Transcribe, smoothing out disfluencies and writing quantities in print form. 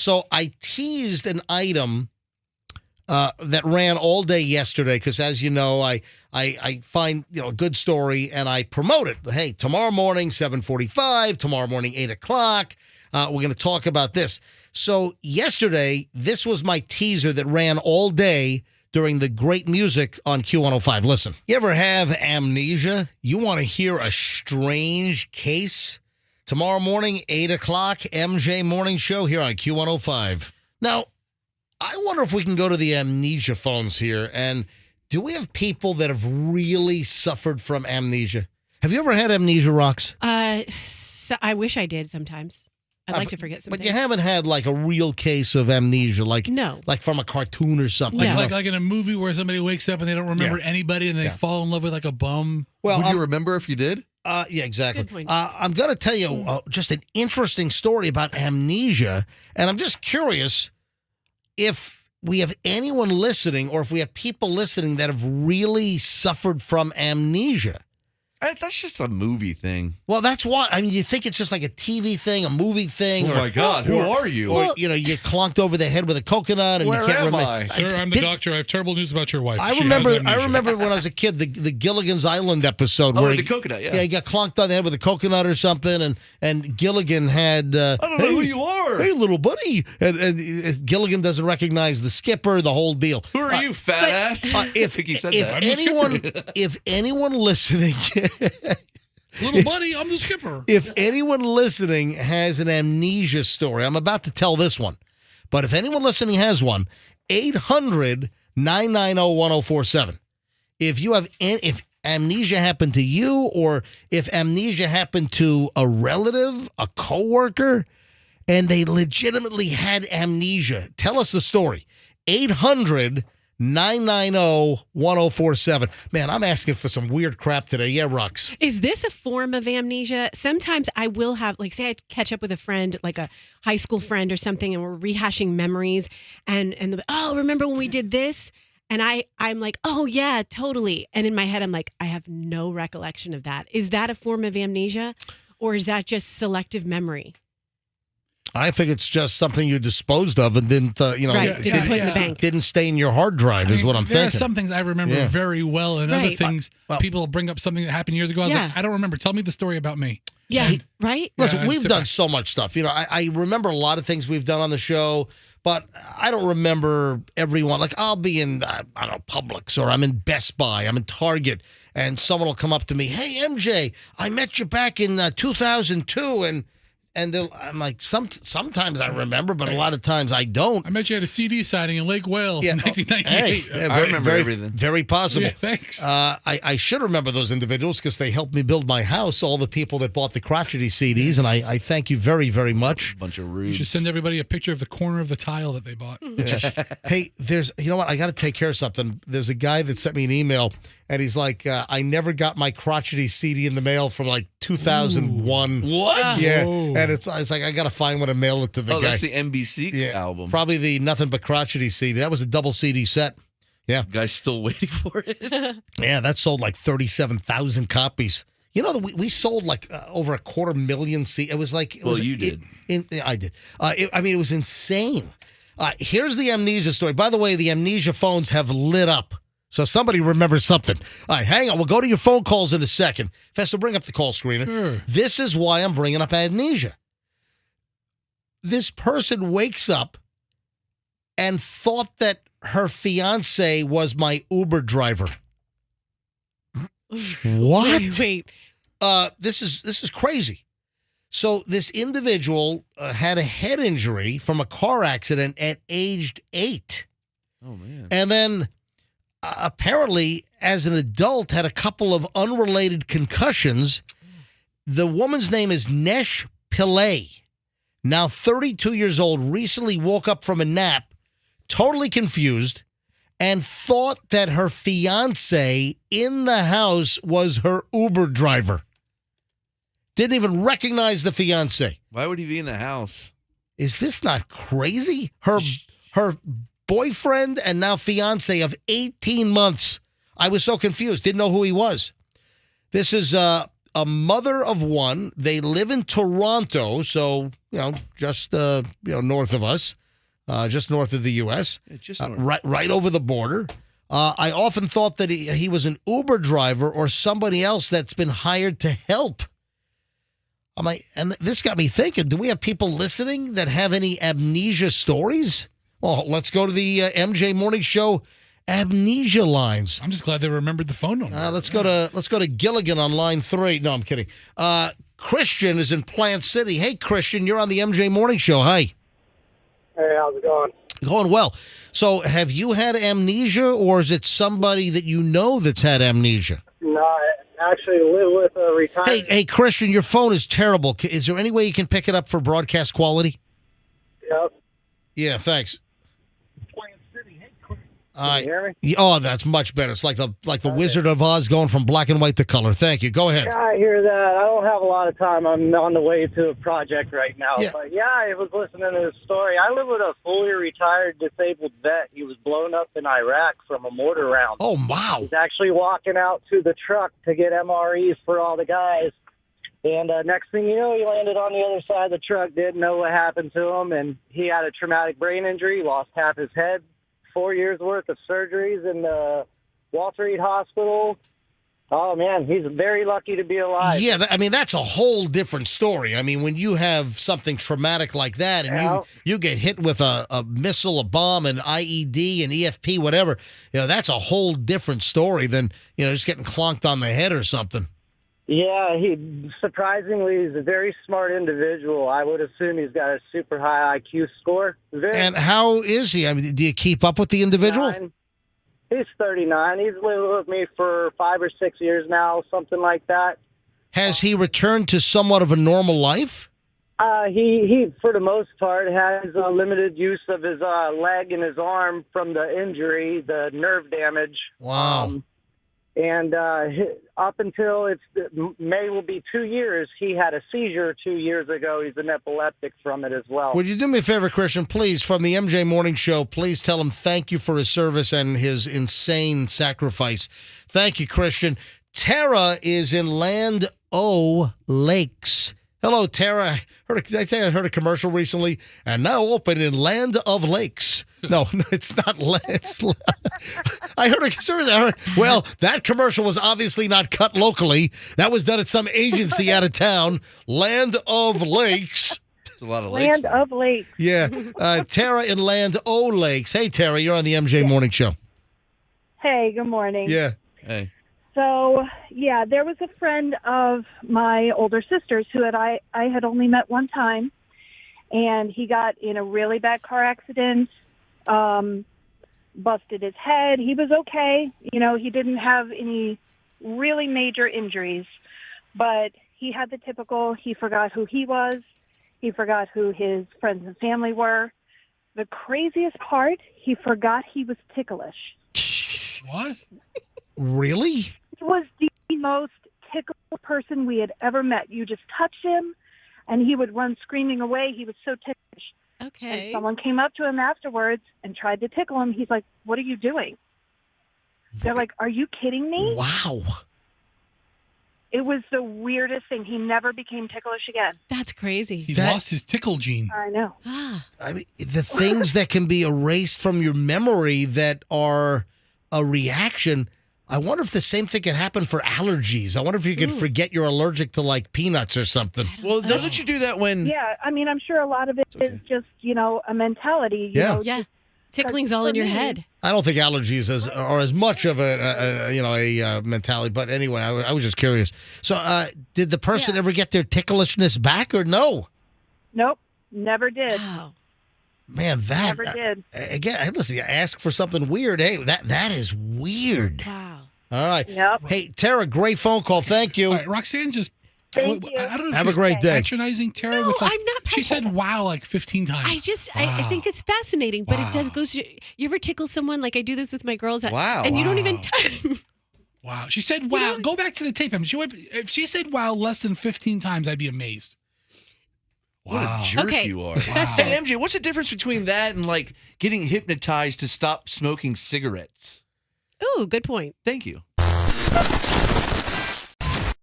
So I teased an item that ran all day yesterday because, as you know, I find a good story and I promote it. Hey, tomorrow morning, 7:45, tomorrow morning, 8 o'clock, we're going to talk about this. So yesterday, this was my teaser that ran all day during the great music on Q105. Listen, you ever have amnesia? You want to hear a strange case? Tomorrow morning, 8 o'clock, MJ Morning Show here on Q105. Now, I wonder if we can go to the amnesia phones here. And do we have people that have really suffered from amnesia? Have you ever had amnesia, Rox? So I wish I did sometimes. I'd like to forget something. But you haven't had like a real case of amnesia, like from a cartoon or something. No. Like in a movie where somebody wakes up and they don't remember anybody and they fall in love with like a bum. Well, would you remember if you did? Yeah, exactly. Good point. I'm going to tell you just an interesting story about amnesia, and I'm just curious if we have anyone listening or if we have people listening that have really suffered from amnesia. That's just a movie thing. Well, that's why. I mean, you think it's just like a TV thing, a movie thing. Oh, my God. Who are you? Or, you get clunked over the head with a coconut and Where you can't am remember. I? Sir, I'm the doctor. I have terrible news about your wife. I She remember has amnesia. when I was a kid, the Gilligan's Island episode. Oh, where the coconut, yeah. Yeah, he got clunked on the head with a coconut or something, and Gilligan had... I don't know who you are. Hey, little buddy. And Gilligan doesn't recognize the skipper, the whole deal. Who are you, fat ass? I think he said that. If anyone listening... Little buddy, I'm the skipper. If anyone listening has an amnesia story, I'm about to tell this one. But if anyone listening has one, 800-990-1047. If amnesia happened to you, or if amnesia happened to a relative, a coworker, and they legitimately had amnesia, tell us the story. 800-990-1047. Man, I'm asking for some weird crap today. Yeah, Rox. Is this a form of amnesia? Sometimes I will have, like, say I catch up with a friend, like a high school friend or something, and we're rehashing memories, and remember when we did this? And I'm like, oh, yeah, totally. And in my head, I'm like, I have no recollection of that. Is that a form of amnesia, or is that just selective memory? I think it's just something you disposed of and didn't, didn't put in the bank. Didn't stay in your hard drive is what I'm there thinking. Are some things I remember very well, and other things people bring up something that happened years ago. I was like, I don't remember. Tell me the story about me. Yeah, right? Listen, we've done so much stuff. I remember a lot of things we've done on the show, but I don't remember everyone. Like, I'll be in, I don't know, Publix, or I'm in Best Buy, I'm in Target, and someone will come up to me, hey, MJ, I met you back in 2002, and I'm like, sometimes I remember, but a lot of times I don't. I met you at a CD signing in Lake Wales in 1998. I remember everything. Very possible. Yeah, thanks. I should remember those individuals because they helped me build my house, all the people that bought the crotchety CDs, and I thank you very, very much. Bunch of rude. You should send everybody a picture of the corner of the tile that they bought. Yeah. Hey, you know what? I got to take care of something. There's a guy that sent me an email, and he's like, I never got my crotchety CD in the mail from like 2001. Ooh. What? Yeah. Whoa. And it's like, I got to find one and mail it to the guy. That's the NBC album. Probably the Nothing But Crotchety CD. That was a double CD set. Yeah. Guy's still waiting for it. Yeah, that sold like 37,000 copies. You know, we sold like over 250,000 CDs. It was like... You did. I did. It was insane. Here's the amnesia story. By the way, the amnesia phones have lit up. So somebody remembers something. All right, hang on. We'll go to your phone calls in a second. Fester, bring up the call screener. Sure. This is why I'm bringing up amnesia. This person wakes up and thought that her fiance was my Uber driver. What? Wait. This is crazy. So this individual had a head injury from a car accident at age 8. Oh, man. And then apparently, as an adult, had a couple of unrelated concussions. The woman's name is Nesh Pillay. Now 32 years old, recently woke up from a nap, totally confused, and thought that her fiance in the house was her Uber driver. Didn't even recognize the fiance. Why would he be in the house? Is this not crazy? Her boyfriend and now fiance of 18 months. I was so confused. Didn't know who he was. This is a mother of one. They live in Toronto, so, just, north of us, just north of the U.S., right over the border. I often thought that he was an Uber driver or somebody else that's been hired to help. And this got me thinking, do we have people listening that have any amnesia stories? Well, let's go to the MJ Morning Show amnesia lines. I'm just glad they remembered the phone number. Let's go to Gilligan on line 3. No, I'm kidding. Christian is in Plant City. Hey, Christian, you're on the MJ Morning Show. Hi. Hey, how's it going? Going well. So have you had amnesia, or is it somebody that you know that's had amnesia? No, I actually live with a retired... Hey, Christian, your phone is terrible. Is there any way you can pick it up for broadcast quality? Yep. Yeah, thanks. Can you hear me? Oh, that's much better. It's like the Wizard of Oz going from black and white to color. Thank you. Go ahead. Yeah, I hear that. I don't have a lot of time. I'm on the way to a project right now. Yeah. But yeah, I was listening to his story. I live with a fully retired disabled vet. He was blown up in Iraq from a mortar round. Oh, wow. He's actually walking out to the truck to get MREs for all the guys. And next thing you know, he landed on the other side of the truck, didn't know what happened to him, and he had a traumatic brain injury, lost half his head. 4 years worth of surgeries in the Walter Reed Hospital. Oh, man, he's very lucky to be alive. Yeah, that's a whole different story. I mean, when you have something traumatic like that and you get hit with a missile, a bomb, an IED, an EFP, whatever, that's a whole different story than, just getting clonked on the head or something. Yeah, he surprisingly is a very smart individual. I would assume he's got a super high IQ score. And how is he? I mean, do you keep up with the individual? He's 39. He's lived with me for 5 or 6 years now, something like that. Has he returned to somewhat of a normal life? He for the most part, has limited use of his leg and his arm from the injury, the nerve damage. Wow. And up until May will be 2 years, he had a seizure 2 years ago. He's an epileptic from it as well. Would you do me a favor, Christian, please, from the MJ Morning Show, please tell him thank you for his service and his insane sacrifice. Thank you, Christian. Tara is in Land O'Lakes. Hello, Tara. Did I say I heard a commercial recently? And now open in Land of Lakes. No, it's not. I heard. Well, that commercial was obviously not cut locally. That was done at some agency out of town. Land of Lakes. It's a lot of lakes. Land of Lakes. Yeah. Tara in Land O'Lakes. Hey, Tara, you're on the MJ Morning Show. Hey, good morning. Yeah. Hey. So, yeah, there was a friend of my older sister's who I had only met one time, and he got in a really bad car accident, busted his head. He was okay. He didn't have any really major injuries, but he had the typical, he forgot who he was. He forgot who his friends and family were. The craziest part, he forgot he was ticklish. What? Really? He was the most ticklish person we had ever met. You just touched him, and he would run screaming away. He was so ticklish. Okay. And someone came up to him afterwards and tried to tickle him. He's like, "What are you doing?" They're like, "Are you kidding me?" Wow. It was the weirdest thing. He never became ticklish again. That's crazy. He lost his tickle gene. I know. I mean, the things that can be erased from your memory that are a reaction. I wonder if the same thing can happen for allergies. I wonder if you could forget you're allergic to, like, peanuts or something. Well, don't you do that when... Yeah, I mean, I'm sure a lot of it is just, a mentality. You know, yeah. Tickling's all in your head. I don't think allergies are as much of a mentality. But anyway, I was just curious. So did the person ever get their ticklishness back or no? Nope, never did. Wow. Man, that never did. Again, listen, you ask for something weird. Hey, that is weird. Wow. All right. Yep. Hey, Tara, great phone call. Thank you. All right, Roxanne just... Thank you. I don't know if Have a great day. Patronizing Tara No, with I'm not She said wow like 15 times. I think it's fascinating, but it does go to, you ever tickle someone? Like I do this with my girls. Wow. And you don't even Wow. She said wow. Go back to the tape. If she said wow less than 15 times, I'd be amazed. What a jerk you are. Wow. Hey, MJ, what's the difference between that and like getting hypnotized to stop smoking cigarettes? Ooh, good point. Thank you.